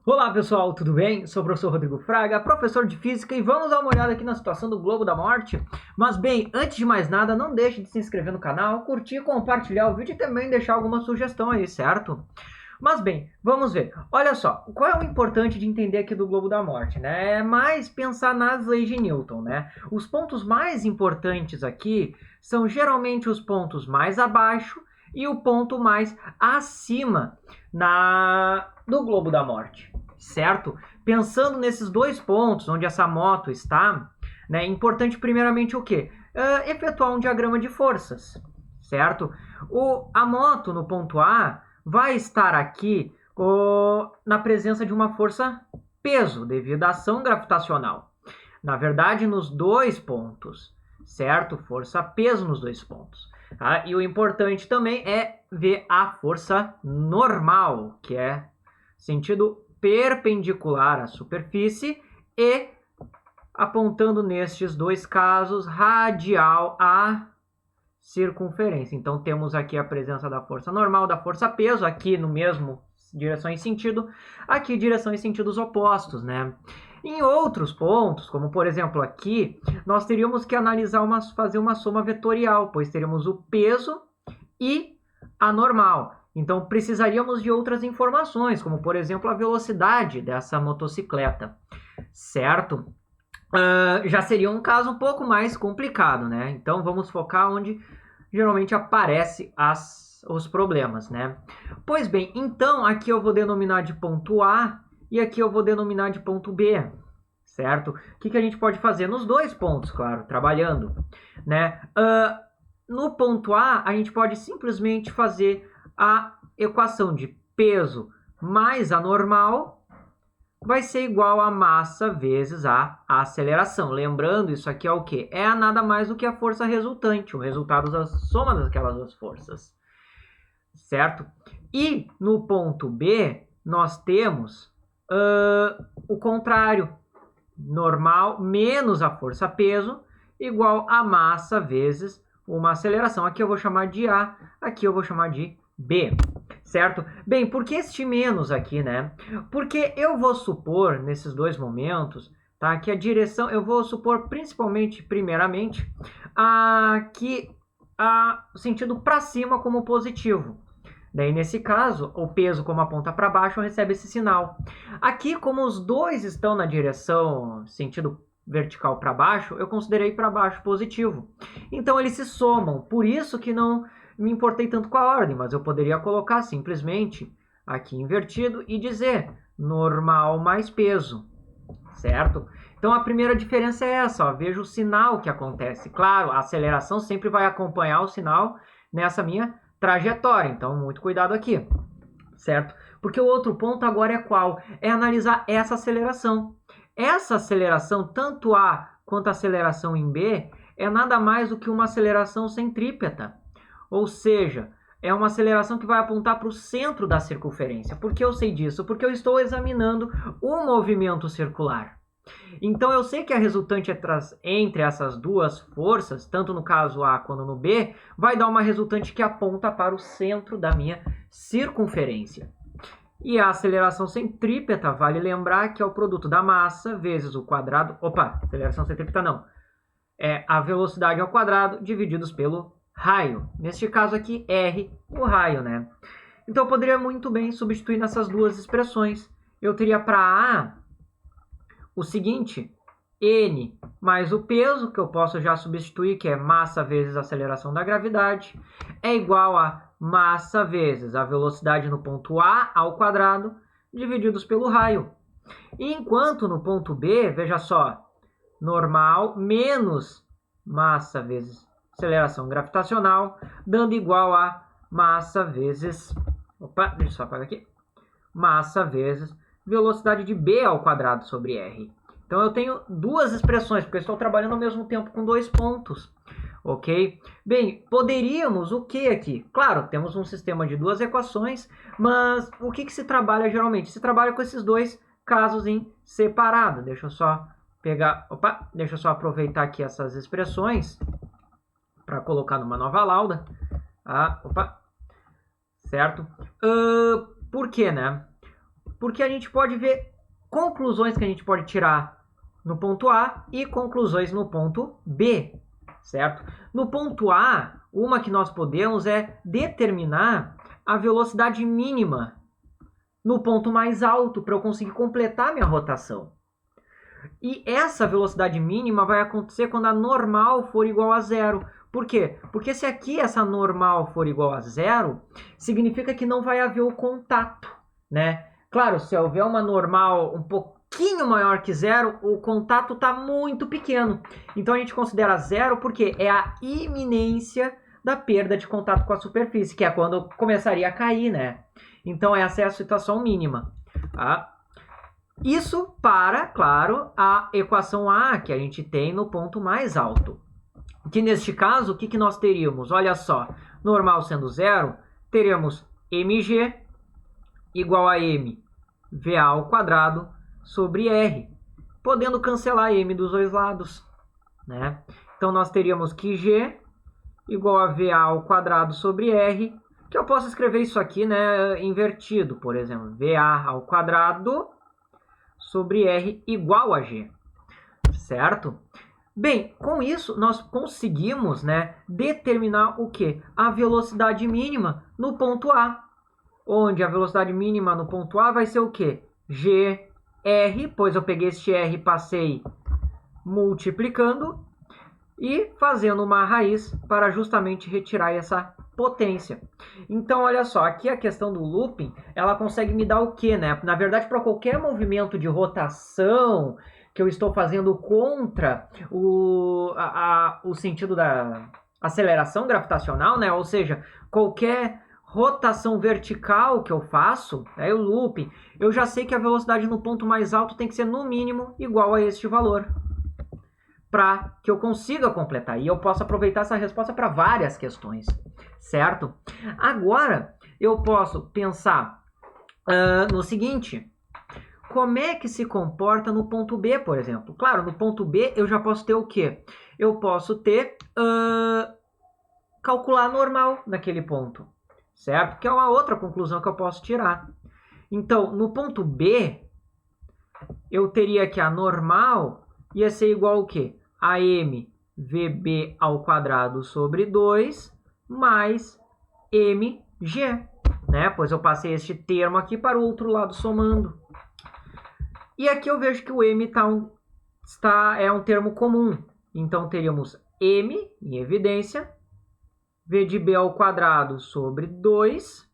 Olá pessoal, tudo bem? Sou o professor Rodrigo Fraga, professor de Física, e vamos dar uma olhada aqui na situação do globo da morte. Mas bem, antes de mais nada, não deixe de se inscrever no canal, curtir, compartilhar o vídeo e também deixar alguma sugestão aí, certo? Mas bem, vamos ver. Olha só, qual é o importante de entender aqui do globo da morte, né? É mais pensar nas leis de Newton, né? Os pontos mais importantes aqui são geralmente os pontos mais abaixo e o ponto mais acima do globo da morte, certo? Pensando nesses dois pontos onde essa moto está, né, é importante primeiramente o quê? Efetuar um diagrama de forças, certo? A moto no ponto A vai estar aqui na presença de uma força peso, devido à ação gravitacional. Na verdade, nos dois pontos, certo? Força peso nos dois pontos. Tá? E o importante também é ver a força normal, que é sentido perpendicular à superfície e apontando nestes dois casos radial à circunferência. Então temos aqui a presença da força normal, da força peso, aqui no mesmo direção e sentido, aqui direção e sentidos opostos, né? Em outros pontos, como por exemplo aqui, nós teríamos que fazer uma soma vetorial, pois teríamos o peso e a normal. Então precisaríamos de outras informações, como por exemplo a velocidade dessa motocicleta, certo? Já seria um caso um pouco mais complicado, né? Então vamos focar onde geralmente aparecem os problemas, né? Pois bem, então aqui eu vou denominar de ponto A e aqui eu vou denominar de ponto B, certo? O que a gente pode fazer? Nos dois pontos, claro, trabalhando, né? No ponto A gente pode simplesmente fazer a equação de peso mais a normal vai ser igual a massa vezes a aceleração. Lembrando, isso aqui é o quê? É nada mais do que a força resultante, o resultado da soma daquelas duas forças, certo? E no ponto B, nós temos o contrário, normal menos a força peso, igual a massa vezes uma aceleração. Aqui eu vou chamar de A, aqui eu vou chamar de B, certo? Bem, por que este menos aqui, né? Porque eu vou supor, nesses dois momentos, tá, que a direção, eu vou supor principalmente, primeiramente, que o sentido para cima como positivo. Daí, nesse caso, o peso, como aponta para baixo, recebe esse sinal. Aqui, como os dois estão na direção sentido vertical para baixo, eu considerei para baixo positivo. Então, eles se somam. Por isso que não me importei tanto com a ordem, mas eu poderia colocar simplesmente aqui invertido e dizer normal mais peso, certo? Então, a primeira diferença é essa, ó, veja o sinal que acontece. Claro, a aceleração sempre vai acompanhar o sinal nessa minha trajetória, então muito cuidado aqui, certo? Porque o outro ponto agora é qual? É analisar essa aceleração. Essa aceleração, tanto A quanto a aceleração em B, é nada mais do que uma aceleração centrípeta. Ou seja, é uma aceleração que vai apontar para o centro da circunferência. Por que eu sei disso? Porque eu estou examinando o movimento circular. Então eu sei que a resultante entre essas duas forças, tanto no caso A quanto no B, vai dar uma resultante que aponta para o centro da minha circunferência. E a aceleração centrípeta, vale lembrar que é o produto da massa vezes o quadrado... Opa, aceleração centrípeta não. É a velocidade ao quadrado divididos pelo raio. Neste caso aqui, R, o raio, né? Então eu poderia muito bem substituir nessas duas expressões. Eu teria para A o seguinte, N mais o peso, que eu posso já substituir, que é massa vezes a aceleração da gravidade, é igual a massa vezes a velocidade no ponto A ao quadrado, divididos pelo raio. E enquanto no ponto B, veja só, normal menos massa vezes aceleração gravitacional, dando igual a massa vezes... Opa, deixa eu só apagar aqui. Massa vezes velocidade de B ao quadrado sobre R. Então eu tenho duas expressões, porque eu estou trabalhando ao mesmo tempo com dois pontos. Ok? Bem, poderíamos o que aqui? Claro, temos um sistema de duas equações, mas o que se trabalha geralmente? Se trabalha com esses dois casos em separado. Deixa eu só pegar... Opa, deixa eu só aproveitar aqui essas expressões para colocar numa nova lauda. Opa, certo? Por quê, né? Porque a gente pode ver conclusões que a gente pode tirar no ponto A e conclusões no ponto B, certo? No ponto A, uma que nós podemos é determinar a velocidade mínima no ponto mais alto para eu conseguir completar minha rotação. E essa velocidade mínima vai acontecer quando a normal for igual a zero. Por quê? Porque se aqui essa normal for igual a zero, significa que não vai haver o contato, né? Claro, se houver uma normal um pouquinho maior que zero, o contato está muito pequeno. Então a gente considera zero porque é a iminência da perda de contato com a superfície, que é quando começaria a cair, né? Então essa é a situação mínima. Tá? Isso para, claro, a equação A que a gente tem no ponto mais alto. Que neste caso, o que nós teríamos? Olha só, normal sendo zero, teremos mg igual a mva ao quadrado sobre r, podendo cancelar m dos dois lados, né? Então nós teríamos que g igual a va ao quadrado sobre r, que eu posso escrever isso aqui, né, invertido, por exemplo, va ao quadrado sobre r igual a g, certo? Bem, com isso nós conseguimos, né, determinar o quê? A velocidade mínima no ponto A, onde a velocidade mínima no ponto A vai ser o quê? GR, pois eu peguei este R e passei multiplicando e fazendo uma raiz para justamente retirar essa potência. Então, olha só, aqui a questão do looping, ela consegue me dar o quê, né? Na verdade, para qualquer movimento de rotação que eu estou fazendo contra o sentido da aceleração gravitacional, né? Ou seja, qualquer rotação vertical que eu faço, né, o looping, eu já sei que a velocidade no ponto mais alto tem que ser no mínimo igual a este valor, para que eu consiga completar. E eu posso aproveitar essa resposta para várias questões, certo? Agora, eu posso pensar no seguinte: como é que se comporta no ponto B, por exemplo? Claro, no ponto B eu já posso ter o quê? Eu posso ter calcular normal naquele ponto, certo? Que é uma outra conclusão que eu posso tirar. Então, no ponto B, eu teria que a normal ia ser igual ao quê? A mvb ao quadrado sobre 2 mais mg, né? Pois eu passei este termo aqui para o outro lado somando. E aqui eu vejo que o m é um termo comum. Então, teríamos m, em evidência, v de b ao quadrado sobre 2.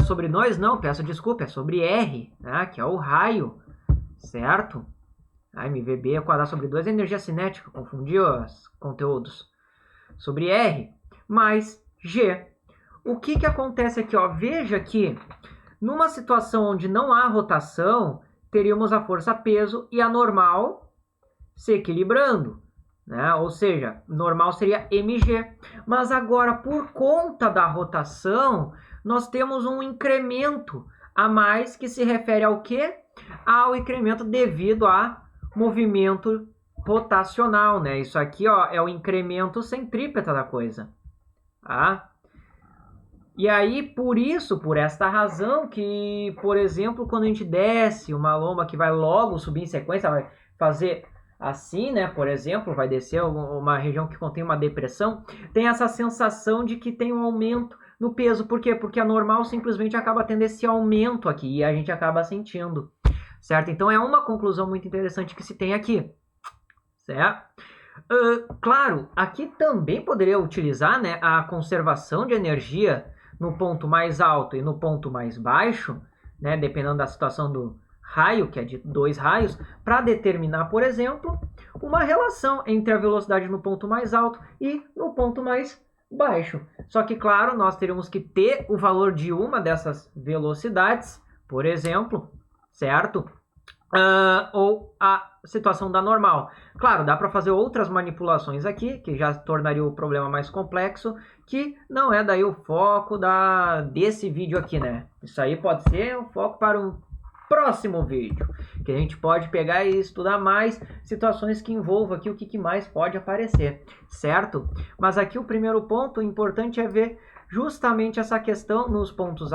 Sobre nós, não, peço desculpa, é sobre r, né? Que é o raio, certo? A mvb ao quadrado sobre 2 é energia cinética, confundi os conteúdos. Sobre r, mais g. O que acontece aqui? Ó? Veja que, numa situação onde não há rotação, teríamos a força-peso e a normal se equilibrando, né? Ou seja, normal seria mg. Mas agora, por conta da rotação, nós temos um incremento a mais que se refere ao quê? Ao incremento devido a movimento rotacional, né? Isso aqui, ó, é o incremento centrípeta da coisa, tá? E aí, por esta razão que, por exemplo, quando a gente desce uma lomba que vai logo subir em sequência, vai fazer assim, né? Por exemplo, vai descer uma região que contém uma depressão, tem essa sensação de que tem um aumento no peso. Por quê? Porque a normal simplesmente acaba tendo esse aumento aqui e a gente acaba sentindo, certo? Então, é uma conclusão muito interessante que se tem aqui, certo? Claro, aqui também poderia utilizar, né, a conservação de energia no ponto mais alto e no ponto mais baixo, né, dependendo da situação do raio, que é de 2 raios, para determinar, por exemplo, uma relação entre a velocidade no ponto mais alto e no ponto mais baixo. Só que, claro, nós teríamos que ter o valor de uma dessas velocidades, por exemplo, certo? Ou a situação da normal. Claro, dá para fazer outras manipulações aqui, que já tornaria o problema mais complexo, que não é daí o foco desse vídeo aqui, né? Isso aí pode ser um foco para um próximo vídeo, que a gente pode pegar e estudar mais situações que envolvam aqui o que mais pode aparecer, certo? Mas aqui o primeiro ponto importante é ver justamente essa questão nos pontos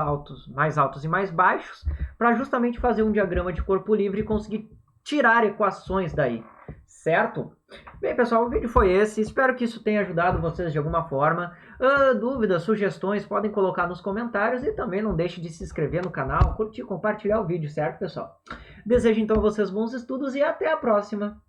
mais altos e mais baixos, para justamente fazer um diagrama de corpo livre e conseguir tirar equações daí, certo? Bem, pessoal, o vídeo foi esse. Espero que isso tenha ajudado vocês de alguma forma. Dúvidas, sugestões, podem colocar nos comentários e também não deixe de se inscrever no canal, curtir, compartilhar o vídeo, certo, pessoal? Desejo então a vocês bons estudos e até a próxima!